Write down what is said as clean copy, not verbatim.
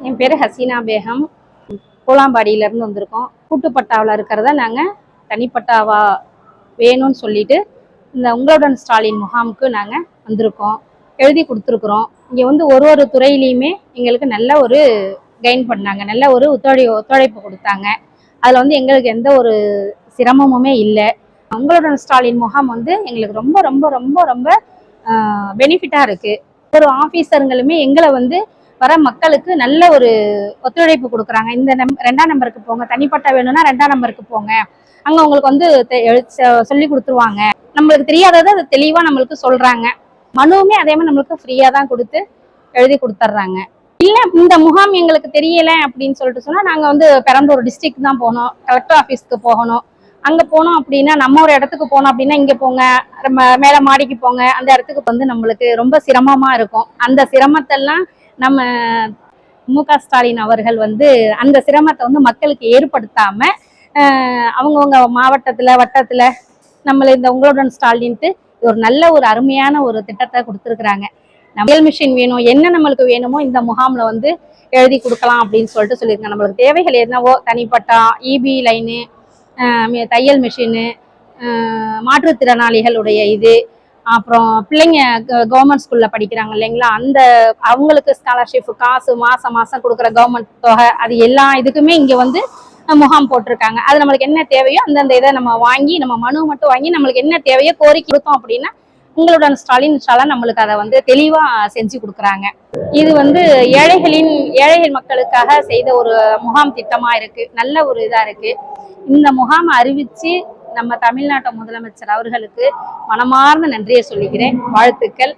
என் பேர் ஹசீனா பேகம். கோலாம்பாடியிலேருந்து வந்திருக்கோம். கூட்டுப்பட்டாவில் இருக்கிறத நாங்கள் தனிப்பட்டாவா வேணும்னு சொல்லிட்டு இந்த உங்களுடன் ஸ்டாலின் முகாமுக்கு நாங்கள் வந்திருக்கோம். எழுதி கொடுத்துருக்குறோம். இங்கே வந்து ஒரு ஒரு துறையிலையுமே எங்களுக்கு நல்ல ஒரு கைன் பண்ணாங்க, நல்ல ஒரு ஒத்துழைப்பு கொடுத்தாங்க. அதில் வந்து எங்களுக்கு எந்த ஒரு சிரமமுமே இல்லை. உங்களுடன் ஸ்டாலின் முகாம் வந்து எங்களுக்கு ரொம்ப ரொம்ப ரொம்ப ரொம்ப பெனிஃபிட்டாக இருக்குது. ஒரு ஆஃபீஸருங்களுமே எங்களை வந்து வர மக்களுக்கு நல்ல ஒரு ஒத்துழைப்பு கொடுக்குறாங்க. இந்த 2ஆம் நம்பருக்கு போங்க, தனிப்பட்ட வேணும்னா 2ஆம் நம்பருக்கு போங்க, அங்கே உங்களுக்கு வந்து சொல்லி கொடுத்துருவாங்க. நம்மளுக்கு தெரியாததை அதை தெளிவாக நம்மளுக்கு சொல்கிறாங்க. மனுவுமே அதே மாதிரி நம்மளுக்கு ஃப்ரீயாக தான் கொடுத்து எழுதி கொடுத்துட்றாங்க. இல்லை இந்த முகாம் எங்களுக்கு தெரியலை அப்படின்னு சொல்லிட்டு சொன்னால் நாங்கள் வந்து பெரம்பலூர் டிஸ்ட்ரிக்ட் தான் போகணும், கலெக்டர் ஆஃபீஸ்க்கு போகணும். அங்கே போனோம் அப்படின்னா நம்ம ஒரு இடத்துக்கு போனோம் அப்படின்னா இங்கே போங்க, மேலே மாடிக்கு போங்க, அந்த இடத்துக்கு வந்து நம்மளுக்கு ரொம்ப சிரமமாக இருக்கும். அந்த சிரமத்தெல்லாம் நம்ம மு.க. ஸ்டாலின் அவர்கள் வந்து அந்த சிரமத்தை வந்து மக்களுக்கு ஏற்படுத்தாம அவங்கவுங்க மாவட்டத்தில் வட்டத்தில் நம்மள இந்த உங்களுடன் ஸ்டாலின்ட்டு ஒரு நல்ல ஒரு அருமையான ஒரு திட்டத்தை கொடுத்துருக்குறாங்க. தையல் மிஷின் வேணும், என்ன நம்மளுக்கு வேணுமோ இந்த முகாமில் வந்து எழுதி கொடுக்கலாம் அப்படின்னு சொல்லிட்டு சொல்லியிருக்காங்க. நம்மளுக்கு தேவைகள் என்னவோ தனிப்பட்டா, இபி லைனு, தையல் மிஷினு, மாற்றுத்திறனாளிகளுடைய இது, அப்புறம் பிள்ளைங்க கவர்மெண்ட் ஸ்கூலில் படிக்கிறாங்க இல்லைங்களா, அந்த அவங்களுக்கு ஸ்காலர்ஷிப் காசு மாதம் மாதம் கொடுக்குற கவர்மெண்ட் தொகை, அது எல்லா இதுக்குமே இங்கே வந்து முகாம் போட்டிருக்காங்க. அது நம்மளுக்கு என்ன தேவையோ அந்தந்த இதை நம்ம வாங்கி, நம்ம மனு மட்டும் வாங்கி நம்மளுக்கு என்ன தேவையோ கோரிக்கை கொடுத்தோம் அப்படின்னா உங்களுடன் ஸ்டாலின் நம்மளுக்கு அதை வந்து தெளிவாக செஞ்சு கொடுக்குறாங்க. இது வந்து ஏழைகள் மக்களுக்காக செய்த ஒரு முகாம் திட்டமாக இருக்குது. நல்ல ஒரு இதாக இருக்குது. இந்த முகாமை அறிவித்து நம்ம தமிழ்நாட்டு முதலமைச்சர் அவர்களுக்கு மனமார்ந்த நன்றியை சொல்லிக்கிறேன். வாழ்த்துக்கள்.